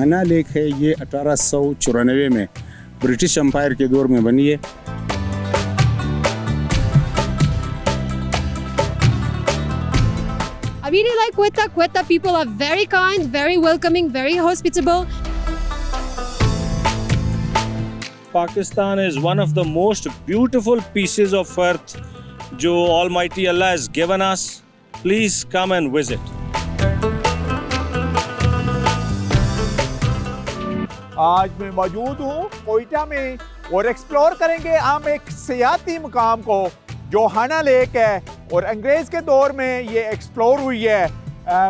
हना लेक है ये 1894 में ब्रिटिश एम्पायर के दौर में बनी है। I really like Quetta. Quetta people are very kind, very welcoming, very hospitable. Pakistan is one of the most beautiful pieces of earth जो Almighty Allah has given us. Please come and visit. आज मैं मौजूद हूँ कोयटा में और explore करेंगे हम एक सियाती मुकाम को जो हना लेक है और अंग्रेज़ के दौर में ये एक्सप्लोर हुई है।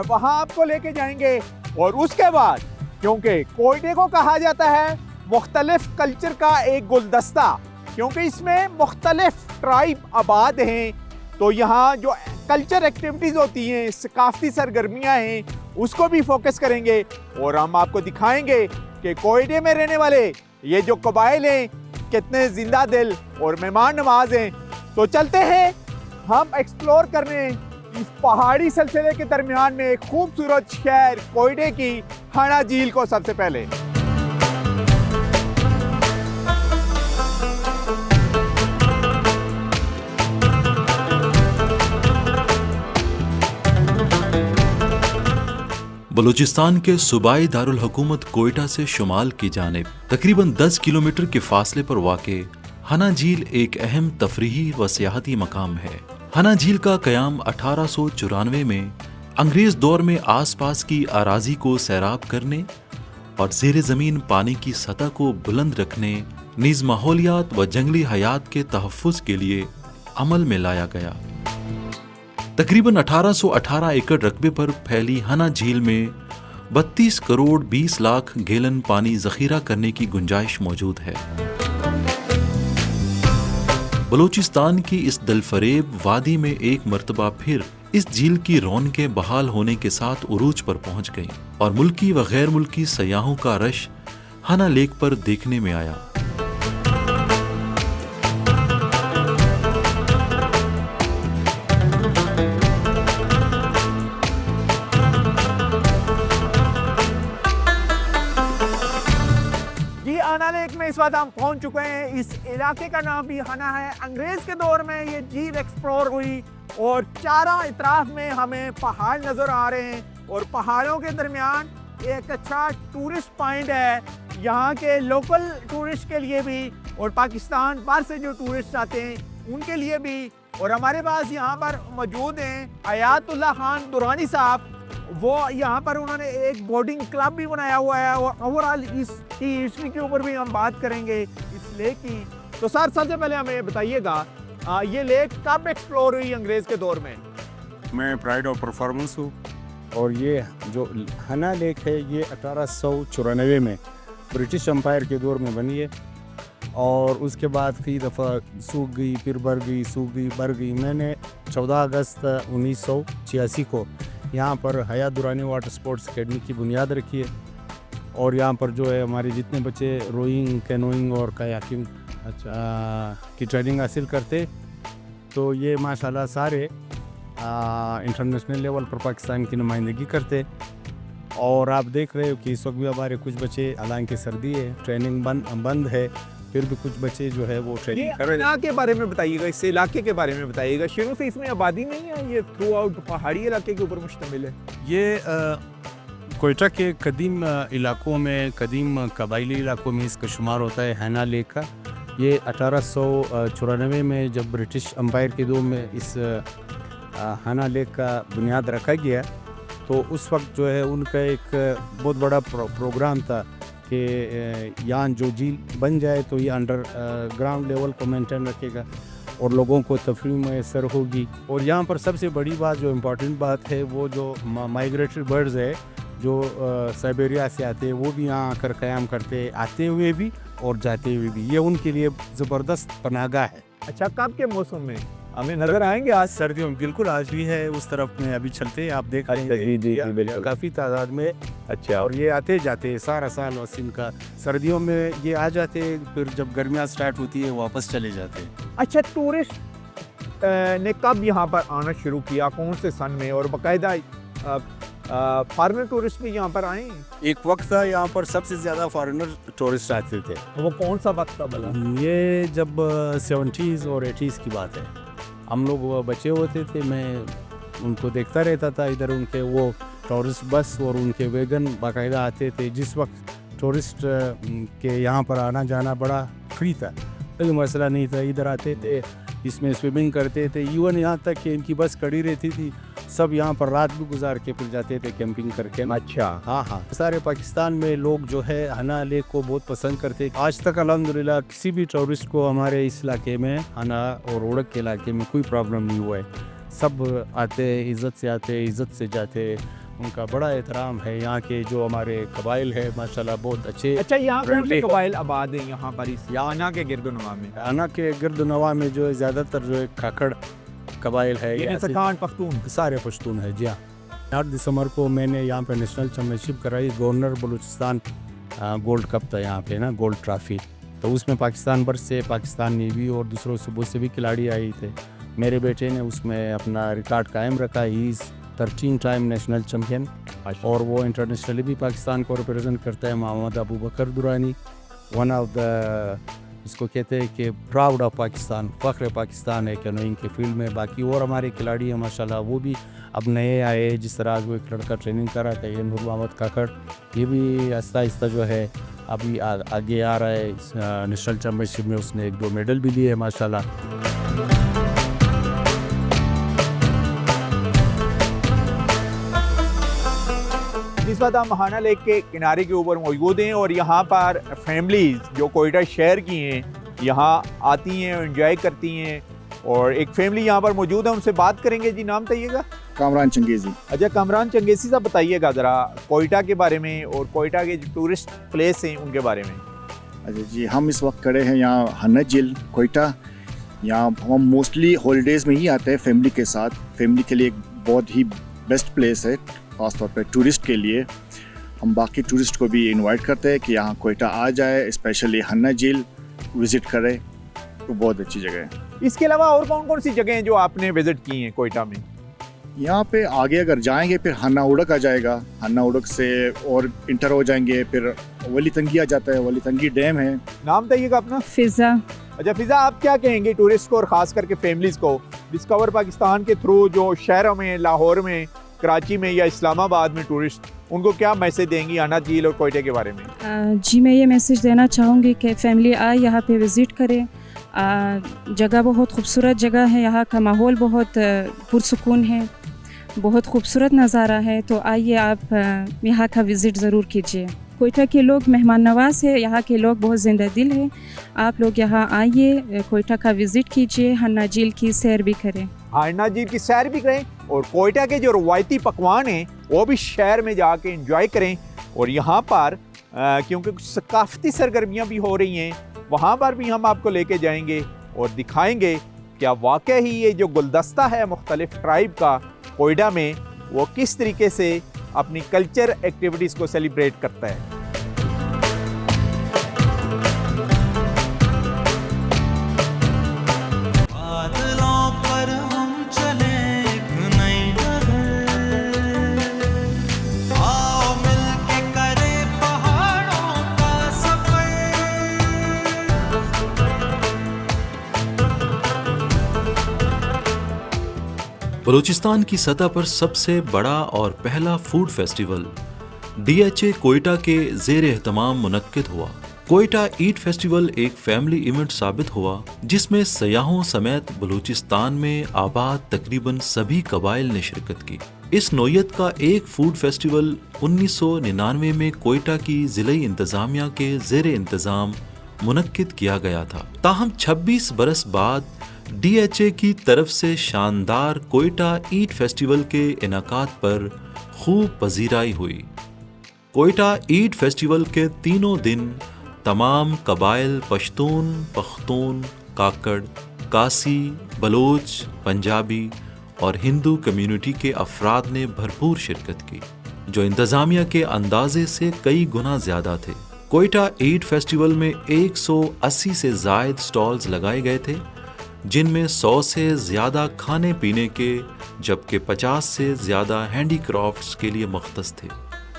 वहाँ आपको लेके जाएंगे और उसके बाद क्योंकि कोयटे को कहा जाता है मुख्तलिफ कल्चर का एक गुलदस्ता, क्योंकि इसमें मुख्तलिफ ट्राइब आबाद हैं, तो यहाँ जो कल्चर एक्टिविटीज़ होती हैं, सकाफ़ती सरगर्मियाँ हैं, उसको भी फोकस करेंगे और हम आपको दिखाएंगे कि कोयटे में रहने वाले ये जो कबाइल हैं कितने जिंदा दिल और मेहमान नवाज हैं। तो चलते हैं हम एक्सप्लोर करने इस पहाड़ी सिलसिले के दरमियान में एक खूबसूरत शहर कोयटे की हना झील को। सबसे पहले बलूचिस्तान के सूबाई दारुल हुकूमत कोयटा से शुमाल की जानिब तकरीबन 10 किलोमीटर के फासले पर वाक़े हना झील एक अहम तफरीही व सियाहती मकाम है। हना झील का क़याम 1894 में अंग्रेज़ दौर में आसपास की अराजी को सैराब करने और ज़ेरे ज़मीन पानी की सतह को बुलंद रखने नीज़ माहौलियात व जंगली हयात के तहफ़्फ़ुज़ के लिए अमल में लाया गया। तकरीबन 1818 एकड़ रकबे पर फैली हना झील में 32 करोड़ 20 लाख गैलन पानी ज़ख़ीरा करने की गुंजाइश मौजूद है। बलूचिस्तान की इस दिलफरेब वादी में एक मर्तबा फिर इस झील की रौनकें बहाल होने के साथ उरूज पर पहुंच गईं और मुल्की व गैर मुल्की सयाहों का रश हना लेक पर देखने में आया। इस वक्त हम पहुंच चुके हैं। इस इलाके का नाम भी हना है। अंग्रेज के दौर में ये झील एक्सप्लोर हुई और चारों इतराफ में हमें पहाड़ नजर आ रहे हैं और पहाड़ों के दरमियान एक अच्छा टूरिस्ट पॉइंट है यहाँ के लोकल टूरिस्ट के लिए भी और पाकिस्तान बाहर से जो टूरिस्ट आते हैं उनके लिए भी। और हमारे पास यहाँ पर मौजूद हैं आयातुल्लाह खान दुरानी साहब, वो यहाँ पर उन्होंने एक बोर्डिंग क्लब भी बनाया हुआ है और ओवरऑल इसकी हिस्ट्री के ऊपर भी हम बात करेंगे इस लेक की। तो सर सबसे पहले हमें बताइएगा ये लेक कब एक्सप्लोर हुई अंग्रेज़ के दौर में? मैं प्राइड ऑफ परफॉर्मेंस हूँ और ये जो हना लेक है ये 1894 में ब्रिटिश एम्पायर के दौर में बनी है और उसके बाद कई दफ़ा सूख गई, फिर बढ़ गई, सूख गई, बढ़ गई। मैंने 14 अगस्त 1986 को यहाँ पर हयात दुरानी वाटर स्पोर्ट्स एकेडमी की बुनियाद रखी है और यहाँ पर जो है हमारे जितने बच्चे रोइंग, कैनोइंग और कायाकिंग की ट्रेनिंग हासिल करते, तो ये माशाल्लाह सारे इंटरनेशनल लेवल पर पाकिस्तान की नुमाइंदगी करते। और आप देख रहे हो कि इस वक्त भी हमारे कुछ बच्चे, हालांकि सर्दी है, ट्रेनिंग बंद है, फिर भी कुछ बच्चे जो है वो ट्रेनिंग कर रहे हैं। के बारे में बताइएगा, इस इलाके के बारे में बताइएगा। शुरू से इसमें आबादी नहीं है, ये थ्रू आउट पहाड़ी इलाके के ऊपर मुश्तमिल है। ये कोयटा के कदीम इलाकों में, कदीम कबाइली इलाकों में इसका शुमार होता है हना लेक का। ये 1894 में जब ब्रिटिश एम्पायर के दौर में इस हना लेक का बुनियाद रखा गया, तो उस वक्त जो है उनका एक बहुत बड़ा प्रोग्राम था कि यहाँ जो झील बन जाए तो ये अंडर ग्राउंड लेवल को मेंटेन रखेगा और लोगों को तफरीह मैसर होगी। और यहाँ पर सबसे बड़ी बात, जो इम्पोर्टेंट बात है, वो जो माइग्रेटरी बर्ड्स है जो साइबेरिया से आते हैं, वो भी यहाँ आकर क़याम करते हैं, आते हुए भी और जाते हुए भी। ये उनके लिए ज़बरदस्त पनाहगाह है। अच्छा, कब के मौसम में हमें नज़र आएंगे? आज सर्दियों में बिल्कुल, आज भी है उस तरफ में, अभी चलते हैं, आप देख रहे हैं काफ़ी तादाद में। अच्छा, और ये आते जाते सारा साल वसीम का, सर्दियों में ये आ जाते, फिर जब गर्मियाँ स्टार्ट होती है वापस चले जाते। अच्छा, टूरिस्ट ने कब यहाँ पर आना शुरू किया, कौन से सन में? और बाकायदा फॉरेनर टूरिस्ट भी यहाँ पर आए हैं? एक वक्त था यहाँ पर सबसे ज़्यादा फॉरेनर टूरिस्ट आते थे। वो कौन सा वक्त था भला? ये जब 70s और 80s की बात है। हम लोग बच्चे होते थे, मैं उनको देखता रहता था इधर, उनके वो टूरिस्ट बस और उनके वैगन बाकायदा आते थे। जिस वक्त टूरिस्ट के यहाँ पर आना जाना बड़ा फ्री था, कोई मसला नहीं था, इधर आते थे, इसमें स्विमिंग करते थे। इवन यहाँ तक कि इनकी बस खड़ी रहती थी, सब यहाँ पर रात भी गुजार के फिर जाते थे कैंपिंग करके। अच्छा। हाँ, सारे पाकिस्तान में लोग जो है हना लेक को बहुत पसंद करते। आज तक अल्हम्दुलिल्लाह किसी भी टूरिस्ट को हमारे इस इलाके में, हना और उड़क के इलाके में, कोई प्रॉब्लम नहीं हुआ है। सब आते, इज़्ज़त से आते, इज़्ज़त से जाते, उनका बड़ा एहतराम है। यहाँ के जो हमारे कबाइल है माशाल्लाह बहुत अच्छे। अच्छा, यहाँ कौन से friendly। कबाइल आबाद हैं यहाँ पर इस याना के गिरदोनवा में? हना के गिरदनवा में जो है ज़्यादातर जो है खाखड़ कबाइल है, ये सकान पख्तून सारे पश्तून है। जी हाँ, 8 दिसंबर को मैंने यहाँ पे नेशनल चैम्पियनशिप कराई। गवर्नर बलूचिस्तान गोल्ड कप था यहाँ पे ना, गोल्ड ट्रॉफी। तो उसमें पाकिस्तान भर से, पाकिस्तान नेवी और दूसरों सूबों से भी खिलाड़ी आए थे। मेरे बेटे ने उसमें अपना रिकॉर्ड कायम रखा। He is 13 time national champion, और वो इंटरनेशनली भी पाकिस्तान को रिप्रेजेंट करता है। मोहम्मद अबू बकर दुरानी, वन ऑफ द, इसको कहते हैं कि प्राउड ऑफ पाकिस्तान, फ़ख्र पाकिस्तान है कैनोइंग के फील्ड में। बाकी और हमारे खिलाड़ी हैं माशाल्लाह, वो भी अब नए आए। जिस तरह आज वो एक लड़का ट्रेनिंग कर रहा था, ये नूर मोहम्मद काकड़, ये भी आहिस्ता आहिस्ता जो है अभी आगे आ रहा है। नेशनल चैम्पियनशिप में उसने 1-2 मेडल भी लिए माशाल्लाह। इस वक्त हम हाना लेक के किनारे के ऊपर मौजूद हैं और यहाँ पर फैमिलीज जो कोयटा शहर की हैं यहाँ आती हैं, एंजॉय करती हैं। और एक फैमिली यहाँ पर मौजूद है, उनसे बात करेंगे। जी, नाम बताइएगा। कामरान चंगेज़ी। अच्छा, कामरान चंगेज़ी साहब, बताइएगा ज़रा कोयटा के बारे में और कोयटा के जो टूरिस्ट प्लेस हैं उनके बारे में। अच्छा जी, हम इस वक्त खड़े हैं यहाँ हना झील कोयटा। यहाँ हम मोस्टली हॉलीडेज़ में ही आते हैं फैमिली के साथ। फैमिली के लिए एक बहुत ही बेस्ट प्लेस है, ख़ास तौर पे टूरिस्ट के लिए। हम बाकी टूरिस्ट को भी इनवाइट करते हैं कि यहाँ कोयटा आ जाए, स्पेशली हना झील विज़िट करें, तो बहुत अच्छी जगह है। इसके अलावा और कौन कौन सी जगह हैं जो आपने विज़िट की हैं कोयटा में? यहाँ पे आगे अगर जाएंगे फिर हन्ना उड़क आ जाएगा। हन्ना उड़क से और इंटर हो जाएंगे, फिर वली तंगी आ जाता है, वली तंगी डैम है। नाम बताइएगा अपना। फिज़ा। अच्छा फिज़ा, आप क्या कहेंगे टूरिस्ट को और ख़ास करके फैमिलीज़ को डिस्कवर पाकिस्तान के थ्रू जो शहरों में, लाहौर में, कराची में या इस्लामाबाद में टूरिस्ट, उनको क्या मैसेज देंगी हना झील और कोयटे के बारे में? जी, मैं ये मैसेज देना चाहूँगी कि फैमिली आए, यहाँ पे विज़िट करें। जगह बहुत खूबसूरत जगह है, यहाँ का माहौल बहुत पुरसुकून है, बहुत खूबसूरत नज़ारा है। तो आइए आप यहाँ का विज़िट ज़रूर कीजिए। कोयटा के लोग मेहमान नवाज़ है, यहाँ के लोग बहुत ज़िंदा दिल है। आप लोग यहाँ आइए, कोयटा का विज़िट कीजिए, हन्ना झील की सैर भी करें। हन्ना झील की सैर भी करें और कोयटा के जो रवायती पकवान हैं वो भी शहर में जाके एंजॉय करें। और यहाँ पर क्योंकि कुछ सकाफती सरगर्मियाँ भी हो रही हैं, वहाँ पर भी हम आपको लेके जाएंगे और दिखाएंगे क्या वाकई ही ये जो गुलदस्ता है मुख्तलिफ ट्राइब का कोयटा में, वो किस तरीके से अपनी कल्चर एक्टिविटीज़ को सेलिब्रेट करता है। बलूचिस्तान की सतह पर सबसे बड़ा और पहला फूड फेस्टिवल DHA कोयटा के ज़ेर एहतमाम मुनक्किद हुआ। कोयटा ईट फेस्टिवल एक फैमिली इवेंट साबित हुआ जिसमें सयाहों समेत बलूचिस्तान में आबाद तकरीबन सभी कबाइल ने शिरकत की। इस नौयत का एक फूड फेस्टिवल 1999 में कोयटा की ज़िले इंतज़ामिया के ज़ेर इंतज़ाम मुनक्किद किया गया था। ताहम 26 बरस बाद DHA की तरफ से शानदार कोयटा ईट फेस्टिवल के इनाकात पर खूब पजीराई हुई। कोयटा ईट फेस्टिवल के तीनों दिन तमाम कबाइल पश्तून, पख्तून, काकड़, कासी, बलोच, पंजाबी और हिंदू कम्युनिटी के अफराद ने भरपूर शिरकत की, जो इंतज़ामिया के अंदाजे से कई गुना ज़्यादा थे। कोयटा ईट फेस्टिवल में 180 से ज़ायद स्टॉल्स लगाए गए थे, जिनमें 100 से ज़्यादा खाने पीने के जबकि 50 से ज़्यादा हैंडीक्राफ्ट्स के लिए मख्तस थे,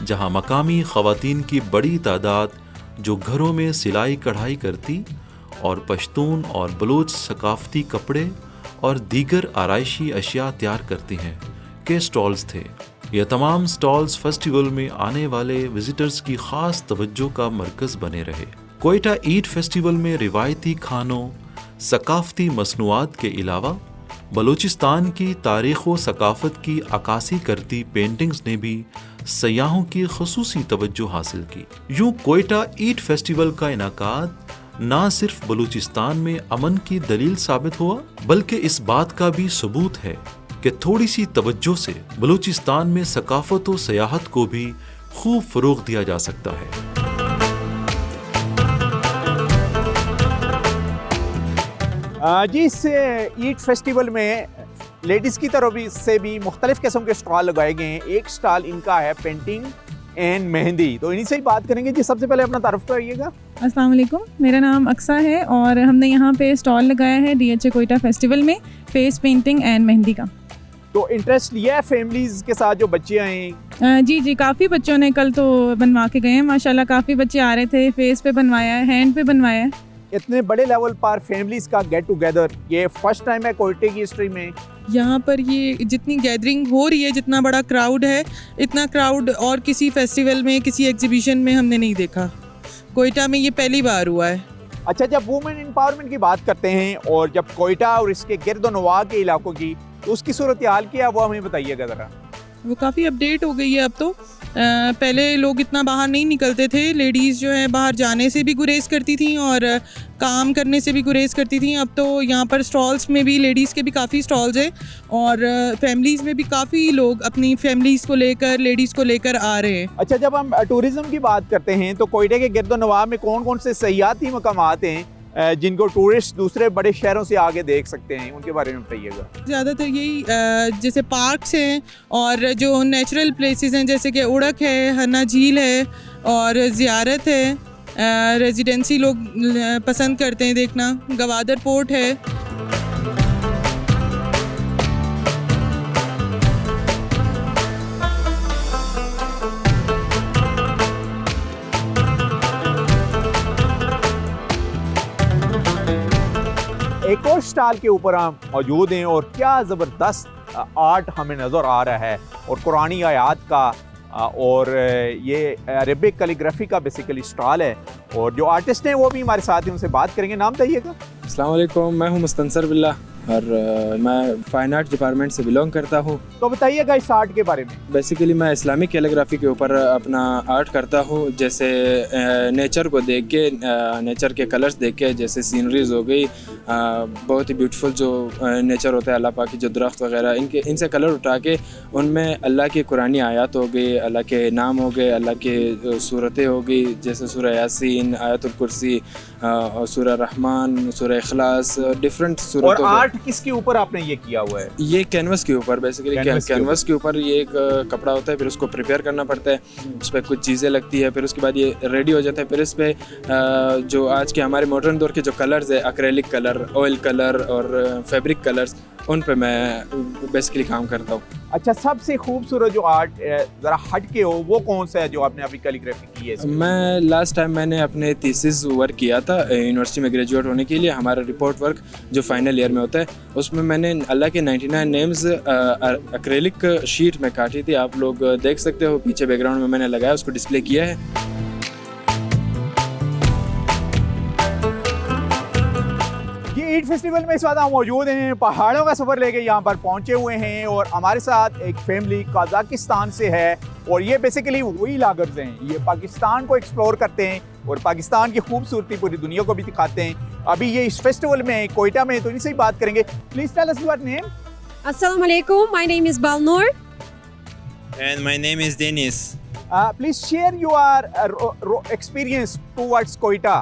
जहां मकामी ख़वातीन की बड़ी तादाद जो घरों में सिलाई कढ़ाई करती और पश्तून और बलूच सकाफती कपड़े और दीगर आराइशी अशिया तैयार करती हैं के स्टॉल्स थे। यह तमाम स्टॉल्स फेस्टिवल में आने वाले विजिटर्स की ख़ास तवज्जो का मरकज़ बने रहे। कोयटा ईद फेस्टिवल में रिवायती खानों, सकाफती मसनूआत के अलावा बलूचिस्तान की तारीख़ व सकाफ़त की अक्कासी करती पेंटिंग्स ने भी सयाहों की ख़ुसूसी तवज्जो हासिल की। यूँ कोयटा ईद फेस्टिवल का इनाकाद ना सिर्फ बलूचिस्तान में अमन की दलील साबित हुआ, बल्कि इस बात का भी सबूत है कि थोड़ी सी तवज्जो से बलूचिस्तान में सकाफत व सयाहत को भी खूब फ़रोग़ दिया जा सकता है। जी, इस ईद फेस्टिवल में लेडीज़ की तरफ से भी मुख्तलिफ़ किस्म के स्टॉल लगाए गए हैं। एक स्टॉल इनका है पेंटिंग एंड मेहंदी, तो इन्हीं से ही बात करेंगे। जी, सबसे पहले अपना तारुफ कराइएगा। अस्सलाम वालेकुम, मेरा नाम अक्सा है और हमने यहाँ पे स्टॉल लगाया है DHA कोयटा फेस्टिवल में फेस पेंटिंग एंड मेहंदी का। तो इंटरेस्ट लिया है फैमिलीज़ के साथ जो बच्चे आए? जी, काफ़ी बच्चों ने कल तो बनवा के गए हैं माशाल्लाह। काफ़ी बच्चे आ रहे थे, फेस पे बनवाया है, हैंड पे बनवाया है। इतने बड़े लेवल पर फैमिलीज़ का गेट टुगेदर ये फर्स्ट टाइम है कोयटे की हिस्ट्री में। यहाँ पर ये जितनी गैदरिंग हो रही है, जितना बड़ा क्राउड है, इतना क्राउड और किसी फेस्टिवल में, किसी एग्जीबिशन में हमने नहीं देखा। कोयटा में ये पहली बार हुआ है। अच्छा, जब वुमेन एम्पावरमेंट की बात करते हैं और जब कोयटा और इसके गिरदोनवा के इलाकों की, तो उसकी सूरत हाल क्या है वो हमें बताइएगा ज़रा। वो काफ़ी अपडेट हो गई है अब तो। पहले लोग इतना बाहर नहीं निकलते थे, लेडीज़ जो है बाहर जाने से भी गुरेज करती थी और काम करने से भी गुरेज करती थी। अब तो यहाँ पर स्टॉल्स में भी लेडीज़ के भी काफ़ी स्टॉल्स हैं और फैमिलीज़ में भी काफ़ी लोग अपनी फैमिलीज़ को लेकर, लेडीज़ को लेकर आ रहे हैं। अच्छा, जब हम टूरिज़्म की बात करते हैं तो कोयटे के गिरदोनवा में कौन कौन से सयाहती मकामात हैं जिनको टूरिस्ट दूसरे बड़े शहरों से आगे देख सकते हैं, उनके बारे में बताइएगा। ज़्यादातर यही जैसे पार्क्स हैं और जो नेचुरल प्लेसेस हैं, जैसे कि उड़क है, हन्ना झील है और ज़ियारत है। रेजिडेंसी लोग पसंद करते हैं देखना। गवादर पोर्ट है। एक और स्टॉल के ऊपर हम मौजूद हैं और क्या ज़बरदस्त आर्ट हमें नज़र आ रहा है और कुरानी आयात का और ये अरेबिक कैलीग्राफी का बेसिकली स्टॉल है और जो आर्टिस्ट हैं वो भी हमारे साथ हैं, उनसे बात करेंगे। नाम बताइएगा। अस्सलाम वालेकुम, मैं हूँ मुस्तंसर बिल्ला और मैं फ़ाइन आर्ट डिपार्टमेंट से बिलोंग करता हूँ। तो बताइएगा इस आर्ट के बारे में। बेसिकली मैं इस्लामिक कैलीग्राफी के ऊपर अपना आर्ट करता हूँ, जैसे नेचर को देख के, नेचर के कलर्स देख के, जैसे सीनरीज हो गई, बहुत ही ब्यूटीफुल जो नेचर होता है, अल्लाह पाक की जो दरख्त वगैरह, इनसे कलर उठा के उनमें अल्लाह की कुरानी आयत हो गई, अल्लाह के नाम हो गए, अल्लाह के सूरतें हो गई, जैसे सूरह यासीन, आयतुल कुर्सी और सूरह रहमान, सूरह इखलास, डिफरेंट सूरतों। और आर्ट किसके ऊपर आपने ये किया हुआ है? ये कैनवस के ऊपर, बेसिकली कैनवस के ऊपर ये एक कपड़ा होता है, फिर उसको प्रिपेयर करना पड़ता है, उस पर कुछ चीज़ें लगती है, फिर उसके बाद ये रेडी हो जाता है। फिर इस पर जो आज के हमारे मॉडर्न दौर के जो कलर्स है, एक्रेलिक कलर, ऑयल कलर और फैब्रिक कलर्स, उन पे मैं बेसिकली काम करता हूँ। अच्छा, सबसे खूबसूरत जो आर्ट ज़रा हट के हो वो कौन सा है जो आपने अभी कैलीग्राफी की है? मैं लास्ट टाइम मैंने अपने थीसिस वर्क किया था यूनिवर्सिटी में ग्रेजुएट होने के लिए। हमारा रिपोर्ट वर्क जो फाइनल ईयर में होता है, उसमें मैंने अल्लाह के 99 नेम्स एक्रेलिक शीट में काटी थी। आप लोग देख सकते हो पीछे बैकग्राउंड में मैंने लगाया, उसको डिस्प्ले किया है। ईद फेस्टिवल में इस वक्त हम मौजूद हैं, पहाड़ों का सफ़र लेके यहाँ पर पहुँचे हुए हैं और हमारे साथ एक फैमिली कजाकिस्तान से है और ये बेसिकली वही लागर्स हैं। ये पाकिस्तान को एक्सप्लोर करते हैं और पाकिस्तान की खूबसूरती पूरी दुनिया को भी दिखाते हैं। अभी ये इस फेस्टिवल में कोयटा में, तो इनसे ही बात करेंगे। Please tell us your name. Assalamu alaikum. My name is Balnoor. And my name is Dennis. Please share your experience towards Koita.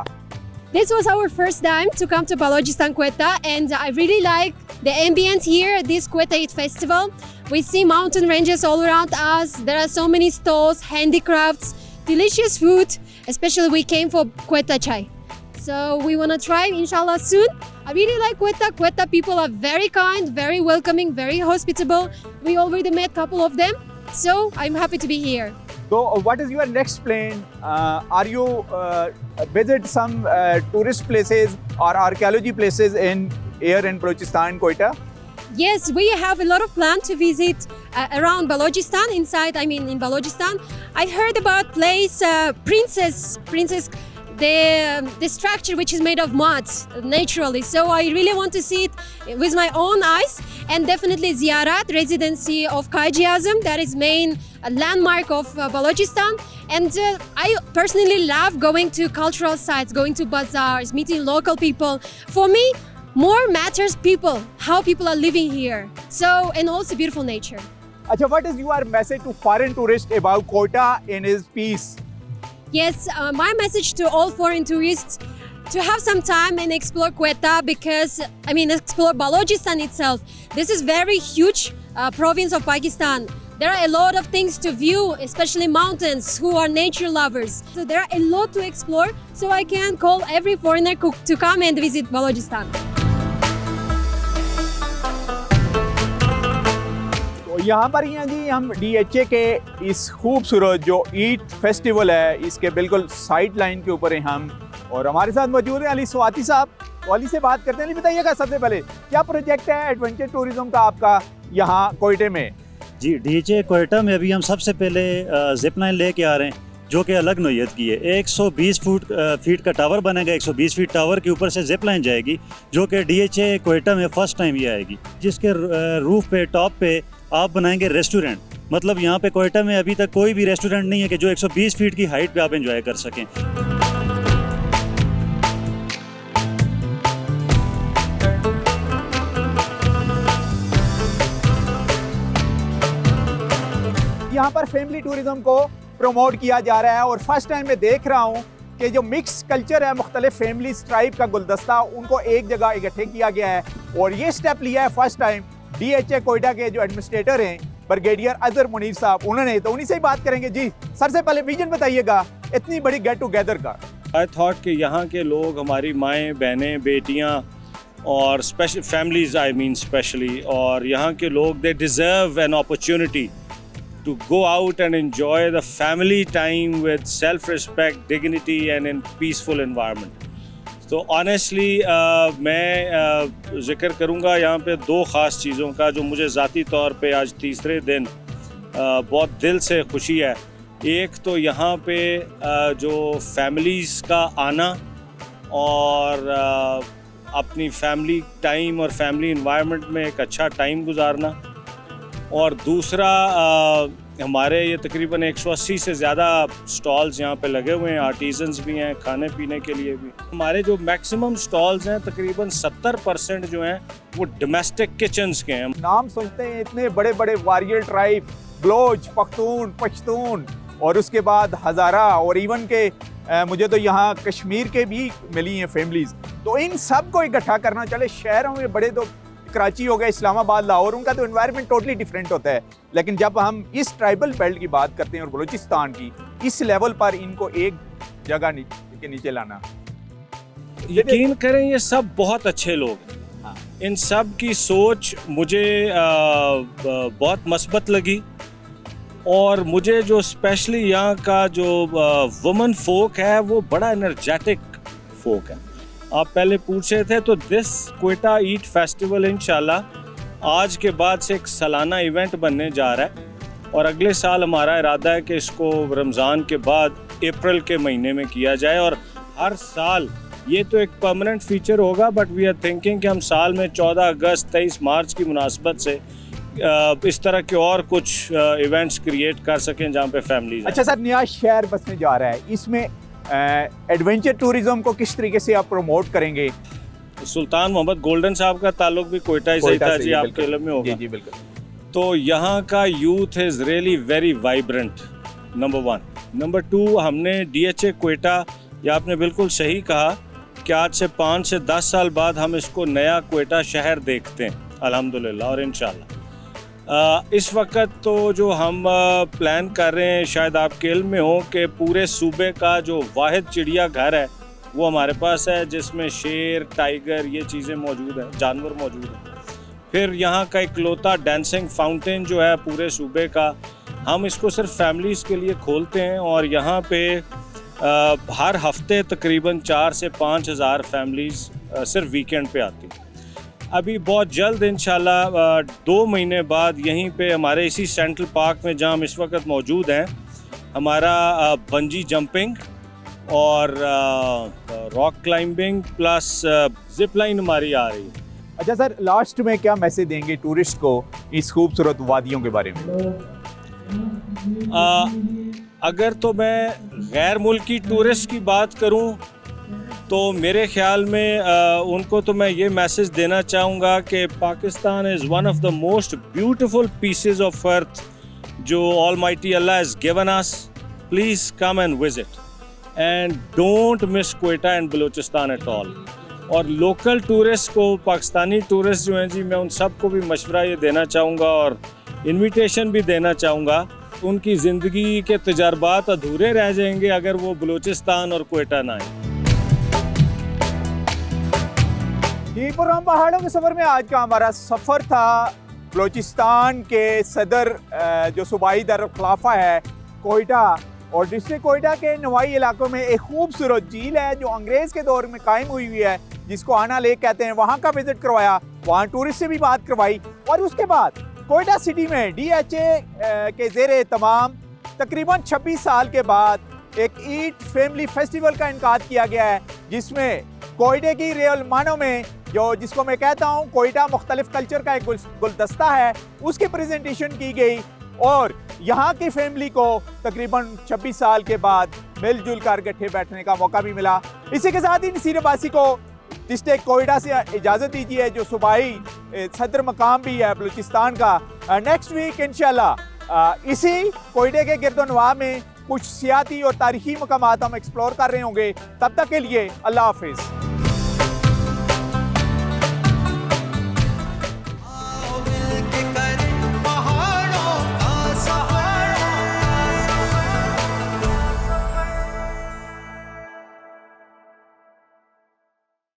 This was our first time to come to Balochistan, Quetta, and I really like the ambience here at this Quetta Eid Festival. We see mountain ranges all around us. There are so many stalls, handicrafts, delicious food. Especially we came for Quetta chai. So we want to try inshallah soon. I really like Quetta. Quetta people are very kind, very welcoming, very hospitable. We already met a couple of them. So I'm happy to be here. So what is your next plan? Are you visit some tourist places or archaeology places here in Balochistan, Quetta? Yes, we have a lot of plan to visit around Balochistan, in Balochistan. I heard about place Princess, the structure which is made of mud naturally. So I really want to see it with my own eyes, and definitely Ziyarat, residency of Qaid-e-Azam, that is main landmark of Balochistan. And I personally love going to cultural sites, going to bazaars, meeting local people. For me, more matters people, how people are living here. So, and also beautiful nature. Acha, what is your message to foreign tourists about Quetta in its peace? Yes, my message to all foreign tourists to have some time and explore Quetta, because explore Balochistan itself. This is very huge province of Pakistan. There are a lot of things to view, especially mountains, who are nature lovers. So there are a lot to explore. So I can call every foreigner to come and visit Balochistan. यहाँ पर ही हैं जी हम DHA के इस खूबसूरत जो Eid festival है इसके बिल्कुल साइड लाइन के ऊपर हैं हम, और हमारे साथ मौजूद हैं अली स्वाति साहब। तो अली से बात करते हैं। अली, बताइएगा सबसे पहले क्या प्रोजेक्ट है एडवेंचर टूरिज्म का आपका यहाँ कोयटे में? जी, DHA कोयटा में अभी हम सबसे पहले जिप लाइन लेके आ रहे हैं, जो कि अलग नोयत की है। 120 फीट का टावर बनेगा। 120 फीट टावर के ऊपर से जिप लाइन जाएगी, जो कि DHA कोयटा में फर्स्ट टाइम ये आएगी, जिसके रूफ पे टॉप पे आप बनाएंगे रेस्टोरेंट। मतलब यहाँ पे कोयटा में अभी तक कोई भी रेस्टोरेंट नहीं है कि जो 120 फीट की हाइट पे आप एंजॉय कर सकें। यहाँ पर फैमिली टूरिज्म को प्रमोट किया जा रहा है, और फर्स्ट टाइम मैं देख रहा हूँ कि जो मिक्स कल्चर है, मुख्तलिफ फैमिली ट्राइब का गुलदस्ता, उनको एक जगह इकट्ठे किया गया है। और ये स्टेप लिया है फर्स्ट टाइम DHA कोयटा के जो एडमिनिस्ट्रेटर हैं ब्रिगेडियर अजहर मुनीर साहब, उन्होंने। तो उन्हीं से ही बात करेंगे। जी सर, से पहले विजन बताइएगा इतनी बड़ी गेट टुगेदर का। आई थॉट कि यहाँ के लोग, हमारी माएँ, बहनें, बेटियाँ और स्पेशल फैमिलीज, स्पेशली, और यहाँ के लोग, they deserve an opportunity to go out and enjoy the family time with self-respect, dignity and in peaceful environment. तो honestly मैं ज़िक्र करूँगा यहाँ पे दो ख़ास चीज़ों का, जो मुझे ज़ाती तौर पे आज तीसरे दिन बहुत दिल से खुशी है। एक तो यहाँ पे जो फैमिलीज़ का आना और अपनी फैमिली टाइम और फैमिली इन्वायरमेंट में एक अच्छा टाइम गुजारना, और दूसरा हमारे ये तकरीबन 180 से ज़्यादा स्टॉल्स यहाँ पे लगे हुए हैं, आर्टिजन्स भी हैं, खाने पीने के लिए भी। हमारे जो मैक्सिमम स्टॉल्स हैं तकरीबन 70% जो हैं वो डोमेस्टिक किचन्स के हैं। नाम सुनते हैं इतने बड़े बड़े वारियर ट्राइब, बलोच, पख्तून, पश्तून, और उसके बाद हज़ारा, और इवन के मुझे तो यहाँ कश्मीर के भी मिली हैं फैमिलीज़। तो इन सब को इकट्ठा करना, चले शहरों में बड़े तो कराची हो गया, इस्लामाबाद, लाहौर, उनका तो एनवायरनमेंट टोटली डिफरेंट होता है, लेकिन जब हम इस ट्राइबल बेल्ट की बात करते हैं और बलूचिस्तान की, इस लेवल पर इनको एक जगह के नीचे लाना, यकीन करें ये सब बहुत अच्छे लोग हैं। इन सब की सोच मुझे बहुत मस्बत लगी, और मुझे जो स्पेशली यहाँ का जो वुमन फोक है वो बड़ा एनर्जेटिक फोक है। आप पहले पूछ रहे थे, तो दिस क्वेटा ईट फेस्टिवल इंशाल्लाह आज के बाद से एक सालाना इवेंट बनने जा रहा है, और अगले साल हमारा इरादा है कि इसको रमज़ान के बाद अप्रैल के महीने में किया जाए, और हर साल ये तो एक परमानेंट फीचर होगा, बट वी आर थिंकिंग कि हम साल में 14 अगस्त 23 मार्च की मुनासबत से इस तरह के और कुछ इवेंट्स क्रिएट कर सकें जहाँ पे फैमिलीज। अच्छा सर, नया शहर बसने जा रहा है, इसमें एडवेंचर टूरिज्म को किस तरीके से आप प्रमोट करेंगे? सुल्तान मोहम्मद गोल्डन साहब का ताल्लुक भी कोयटा से था जी, आपके इल्म में होगा। जी बिल्कुल। तो यहाँ का youth is really very vibrant, number 1। Number 2, हमने DHA कोयटा, या आपने बिल्कुल सही कहा कि आज से 5 से 10 साल बाद हम इसको नया कोयटा शहर देखते हैं अल्हम्दुलिल्लाह, और इंशाल्लाह। इस वक्त तो जो हम प्लान कर रहे हैं, शायद आपके इल्म में हो कि पूरे सूबे का जो वाहिद चिड़िया घर है वो हमारे पास है, जिसमें शेर, टाइगर, ये चीज़ें मौजूद हैं, जानवर मौजूद हैं। फिर यहाँ का इकलौता डांसिंग फाउंटेन जो है पूरे सूबे का, हम इसको सिर्फ फैमिलीज़ के लिए खोलते हैं और यहाँ पे हर हफ्ते तकरीबन 4 से 5 हज़ार फैमिलीज़ सिर्फ वीकेंड पे आती हैं। अभी बहुत जल्द इंशाल्लाह 2 महीने बाद यहीं पे हमारे इसी सेंट्रल पार्क में जहाँ हम इस वक्त मौजूद हैं, हमारा बंजी जंपिंग और rock climbing plus zip line हमारी आ रही है। अच्छा सर, लास्ट में क्या मैसेज देंगे टूरिस्ट को इस खूबसूरत वादियों के बारे में? अगर तो मैं गैर मुल्की टूरिस्ट की बात करूं तो मेरे ख्याल में उनको तो मैं ये मैसेज देना चाहूँगा कि Pakistan is one of the most beautiful pieces of earth जो almighty Allah has given us. Please come and visit and don't miss Quetta and Balochistan at all. और लोकल टूरिस्ट को, पाकिस्तानी टूरिस्ट जो हैं जी, मैं उन सब को भी मशवरा ये देना चाहूँगा और इन्विटेशन भी देना चाहूँगा, उनकी ज़िंदगी के तजर्बात अधूरे रह जाएंगे अगर वो बलूचिस्तान और क्वेटा ना आए। ये प्रोग्राम पहाड़ों के सफ़र में आज का हमारा सफ़र था बलूचिस्तान के सदर जो सूबाई दारुल-खिलाफा है कोयटा, और डिस्ट्रिक्ट कोयटा के नवाई इलाकों में एक खूबसूरत झील है जो अंग्रेज़ के दौर में कायम हुई है, जिसको आना लेक कहते हैं। वहाँ का विज़िट करवाया, वहाँ टूरिस्ट से भी बात करवाई और उसके बाद कोयटा सिटी में DHA के ज़ेरे तमाम तकरीबन 26 साल के बाद एक ईद फैमिली फेस्टिवल का इनकाद किया गया है, जिसमें कोयटे की रियल मानों में जिसको मैं कहता हूँ कोयटा मुख्तलिफ कल्चर का एक गुलदस्ता है, उसकी प्रेजेंटेशन की गई और यहाँ की फैमिली को तकरीबन 26 साल के बाद मिलजुल कर गठे बैठने का मौका भी मिला। इसी के साथ ही नसीर अब्बासी को डिस्ट्रिक्ट कोयटा से इजाज़त दीजिए, जो सूबाई सदर मकाम भी है बलूचिस्तान का। नेक्स्ट वीक इंशाल्लाह इसी कोयटे के गिरदोनवा में कुछ सियाती और तारीखी मकामात हम एक्सप्लोर कर रहे होंगे। तब तक के लिए अल्लाह हाफिज़।